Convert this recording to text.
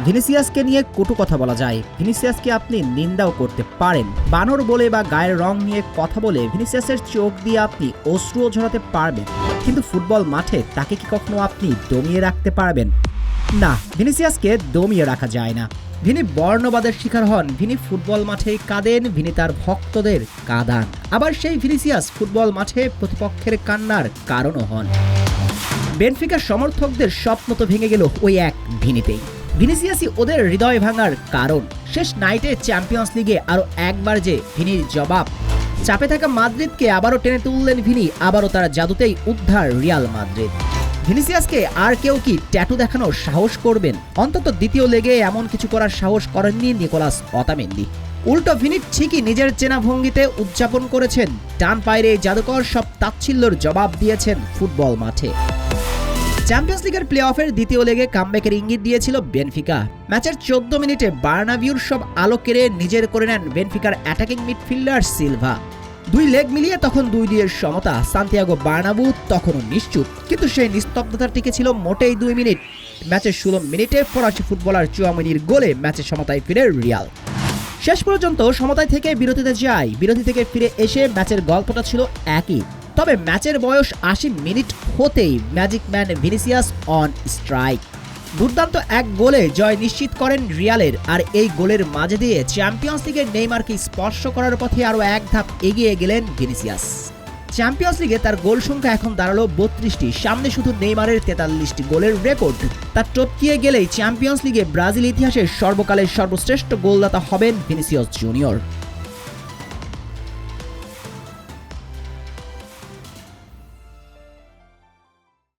ভিনিসিয়াসকে নিয়ে কটু কথা বলা যায়, ভিনিসিয়াসকে আপনি নিন্দাও করতে পারেন, বানর বলে বা গায়ের রং নিয়ে কথা বলে ভিনিসিয়াসের চোখ দিয়ে আপনি অশ্রুও ঝরাতে পারবেন, কিন্তু ফুটবল মাঠে তাকে কি কখনো আপনি দমিয়ে রাখতে পারবেন? না, ভিনিসিয়াসকে দমিয়ে রাখা যায় না। ভিনি বর্ণবাদের শিকার হন, ভিনি ফুটবল মাঠে কাঁদেন, ভিনি তার ভক্তদের কাঁদান। আবার সেই ভিনিসিয়াস ফুটবল মাঠে প্রতিপক্ষের কান্নার কারণও হন। বেনফিকার সমর্থকদের স্বপ্ন তো ভেঙে গেল ওই এক ভিনিতেই। ভিনিসিয়াসই ওদের হৃদয় ভাঙার কারণ। শেষ নাইটে চ্যাম্পিয়ন্স লিগে আরও একবার যে ভিনির জবাব, চাপে থাকা মাদ্রিদকে আবারও টেনে তুললেন ভিনি, আবারও তার জাদুতেই উদ্ধার রিয়াল মাদ্রিদ। ভিনিসিয়াসকে আর কেউ কি ট্যাটু দেখানোর সাহস করবেন? অন্তত দ্বিতীয় লেগে এমন কিছু করার সাহস করেননি নিকোলাস অতামেন্দি। উল্টো ভিনি ঠিকই নিজের চেনা ভঙ্গিতে উদযাপন করেছেন, ডান পায়ের এই জাদুকর সব তাচ্ছিল্যর জবাব দিয়েছেন ফুটবল মাঠে। চ্যাম্পিয়ন্স লিগের প্লে অফের দ্বিতীয় লেগে কামব্যাকের ইঙ্গিত দিয়েছিল বেনফিকা। ম্যাচের 14 মিনিটে বার্নাবিউর সব আলো কেড়ে নিজের করে নেন বেনফিকার অ্যাটাকিং মিডফিল্ডার সিলভা। দুই লেগ মিলিয়ে তখন 2-2 সমতা। সান্তিয়াগো বার্নাবু তখনও নিশ্চুপ, কিন্তু সেই নিস্তব্ধতার টিকে ছিল মোটেই 2 মিনিট। ম্যাচের 16 মিনিটে ফরাসি ফুটবলার চুয়ামিনির গোলে ম্যাচের সমতায় ফিরে রিয়াল। শেষ পর্যন্ত সমতায় থেকে বিরতিতে যায়, বিরতি থেকে ফিরে এসে ম্যাচের গল্পটা ছিল একই। তবে ম্যাচের বয়স 80 মিনিট হতেই magic man Vinicius on strike. দুর্দান্ত এক গোলে জয় নিশ্চিত করেন রিয়ালের, আর এই গোলের মাঝে দিয়ে চ্যাম্পিয়ন্স লিগের নেইমারকে স্পর্শ করার পথে আরও এক ধাপ এগিয়ে গেলেন ভিনিসিয়াস। চ্যাম্পিয়ন্স লিগে তার গোল সংখ্যা এখন দাঁড়ালো 32টি, সামনে শুধু নেইমারের 43টি গোলের রেকর্ড। তার টপকিয়ে গেলেই চ্যাম্পিয়ন্স লিগে ব্রাজিল ইতিহাসের সর্বকালের সর্বশ্রেষ্ঠ গোলদাতা হবেন ভিনিসিয়াস জুনিয়র।